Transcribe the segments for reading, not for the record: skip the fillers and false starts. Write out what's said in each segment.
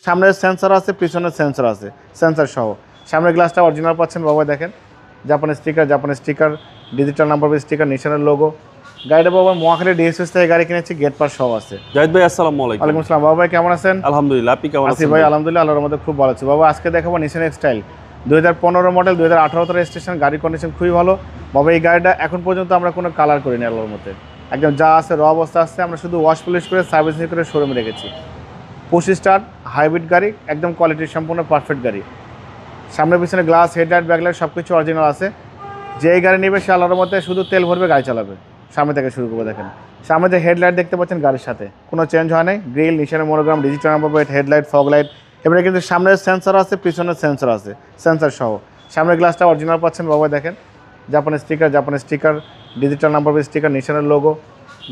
সামনের সেন্সর আছে, পিছনের সেন্সর আছে, সেন্সর সহ। সামনের গ্লাসটা অরিজিনাল পাচ্ছেন বাবা, দেখেন জাপানের sticker, digital number plate sticker, নিশানের লোগো। গাড়িটা বাবা মহাখালী ডিএসএস থেকে গাড়ি কিনেছি, গেট পাস সহ আছে। জাহিদ ভাই আসসালামু আলাইকুম। ওয়ালাইকুম আসসালাম বাবা ভাই, কেমন আছেন? আলহামদুলিল্লাহ, আপনি কেমন আছেন? ভাই আলহামদুলিল্লাহ, আল্লাহর মধ্যে খুব ভালো আছি বাবা। আজকে দেখাবো নিশান এক্সটাইল 2015 মডেল, 2018 রেজিস্ট্রেশন, গাড়ির কন্ডিশন খুবই ভালো বাবা। এই গাড়িটা এখন পর্যন্ত আমরা কোনো কালার করিনি আল্লাহর মধ্যে, একদম যা আছে র অবস্থা আছে। আমরা শুধু ওয়াশ পলিশ করে সার্ভিসিং করে শোরুমে রেখেছি। 25 স্টার হাইব্রিড গাড়ি, একদম কোয়ালিটি সম্পূর্ণ পারফেক্ট গাড়ি। সামনে পিছনে গ্লাস, হেডলাইট, ব্যাকলাইট সব কিছু অরিজিনাল আছে। যেই গাড়ি নেবে সে আল্লাহর মধ্যে শুধু তেল ভরবে, গাড়ি চালাবে। সামনে থেকে শুরু করবো, দেখেন সামনে যে হেডলাইট দেখতে পাচ্ছেন গাড়ির সাথে কোনো চেঞ্জ হয় নাই। গ্রিল, নিশানের monogram, digital number plate, headlight, fog light. এবারে কিন্তু সামনের সেন্সর আছে, পিছনের সেন্সর আছে, সেন্সর সহ। সামনের গ্লাসটা অরিজিনাল পাচ্ছেন বাবা, দেখেন জাপানের sticker, digital number plate sticker, নিশানের লোগো।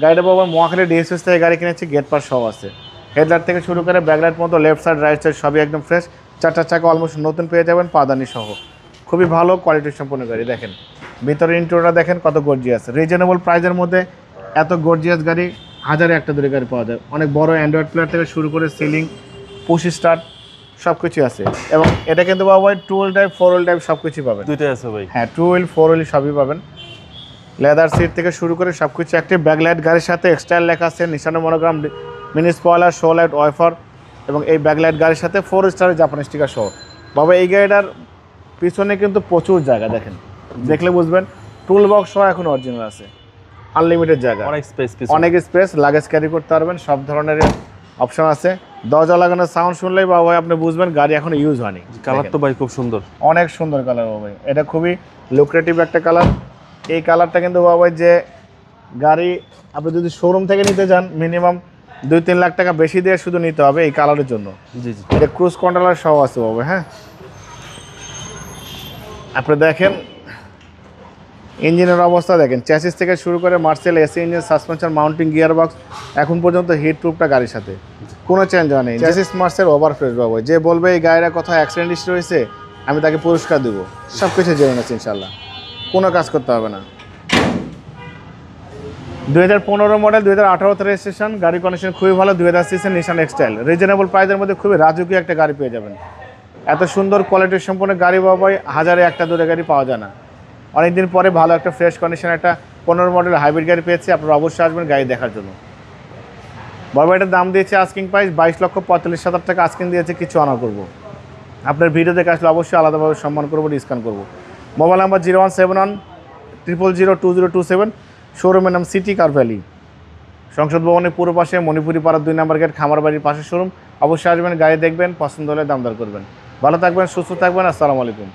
গাড়িটা বাবা মহাখালী ডিএসএস থেকে গাড়ি কিনেছি, গেট পাস সহ আছে। হেডলাইট থেকে শুরু করে ব্যাকলাইট পর্যন্ত, লেফট সাইড রাইট সাইড সবই একদম ফ্রেশ। চারটা চাকা অলমোস্ট নতুন পেয়ে যাবেন, পাদানি সহ। খুবই ভালো কোয়ালিটির সম্পূর্ণ গাড়ি। দেখেন ভিতরে ইন্টেরিয়রটা দেখেন কত গর্জিয়াস। রিজনেবল প্রাইসের মধ্যে এত গর্জিয়াস গাড়ি হাজারে একটা দূরে গাড়ি পাওয়া যায়। অনেক বড় অ্যান্ড্রয়েড প্লেয়ার থেকে শুরু করে সিলিং, পুশ স্টার্ট সব কিছুই আছে। এবং এটা কিন্তু বাবা two wheel drive, four wheel drive সব কিছুই পাবেন। দুইটাই আছে ভাই। হ্যাঁ, টু হুইল ফোর হুইল সবই পাবেন। লেদার সিট থেকে শুরু করে সব কিছু অ্যাক্টিভ। ব্যাকলাইট গাড়ির সাথে এক্সটাইল লেখা আছে, নিশানের monogram, mini spoiler, show light, wiper. এবং এই ব্যাকলাইট গাড়ির সাথে 4 স্টারের জাপানিজ স্টিকার সহ বাবা। এই গাড়িটার পিছনে কিন্তু প্রচুর জায়গা, দেখেন দেখলে বুঝবেন। টুল বক্স সহ এখন অরিজিনাল আছে, আনলিমিটেড জায়গা, অনেক স্পেস, লাগেজ ক্যারি করতে পারবেন, সব ধরনের অপশন আছে। দরজা লাগানোর সাউন্ড শুনলেই বাবা আপনি বুঝবেন গাড়ি এখনো ইউজ হয়নি। কালার তো ভাই খুব সুন্দর, অনেক সুন্দর কালার বাবা, এটা খুবই লুক্রেটিভ একটা কালার। এই কালারটা কিন্তু বাবা যে গাড়ি আপনি যদি শোরুম থেকে নিতে যান মিনিমাম 2-3 লাখ টাকা বেশি দিয়ে শুধু নিতে হবে এই কালারের জন্য। জি জি। এটা ক্রুজ কন্ট্রোলার সহ আছে বাবা। হ্যাঁ, আপনি দেখেন ইঞ্জিনের অবস্থা দেখেন, চ্যাসিস থেকে শুরু করে Marcel AC engine, suspension, mounting, gear box এখন পর্যন্ত হিট প্রুফটা গাড়ির সাথে কোনো চেঞ্জ হয় নেই। চ্যাসিস মার্সেল ওভার ফ্রেশ বাবা। যে বলবে এই গাড়িটা কোথাও অ্যাক্সিডেন্ট হিস্ট্রি হয়েছে আমি তাকে পুরস্কার দেবো। সব কিছু জেনে নেছি ইনশাল্লাহ, কোনো কাজ করতে হবে না। 2015 মডেল, 2018 রেজিস্ট্রেশন, গাড়ি কন্ডিশন খুবই ভালো। 2000 নিশান এক্সটাইল, রিজনেবল প্রাইসের মধ্যে খুবই রাজকীয় একটা গাড়ি পেয়ে যাবেন। এত সুন্দর কোয়ালিটির সম্পূর্ণ গাড়ি বাবাই হাজারে একটা দূরে গাড়ি পাওয়া যায় না। অনেকদিন পরে ভালো একটা ফ্রেশ কন্ডিশন একটা 15 মডেল হাইব্রিড গাড়ি পেয়েছি। আপনারা অবশ্যই আসবেন গাড়ি দেখার জন্য। বাবা এটার দাম দিয়েছে আস্কিং প্রাইস 22,45,000 টাকা আস্কিং দিয়েছে, কিছু অনার করবো। আপনার ভিডিও দেখে আসলে অবশ্যই আলাদাভাবে সম্মান করবো, ডিসকাউন্ট করবো। মোবাইল নাম্বার 01710002027, শোরুমের নাম সিটি কার ভ্যালি, সংসদ ভবনের পূর্ব পাশে, মণিপুরি পাড়ার 2 নম্বর গেট, খামার বাড়ির পাশে শোরুম। অবশ্যই আসবেন, গাড়ি দেখবেন, পছন্দ হলে দাম দর করবেন। ভালো থাকবেন, সুস্থ থাকবেন, আসসালামু আলাইকুম।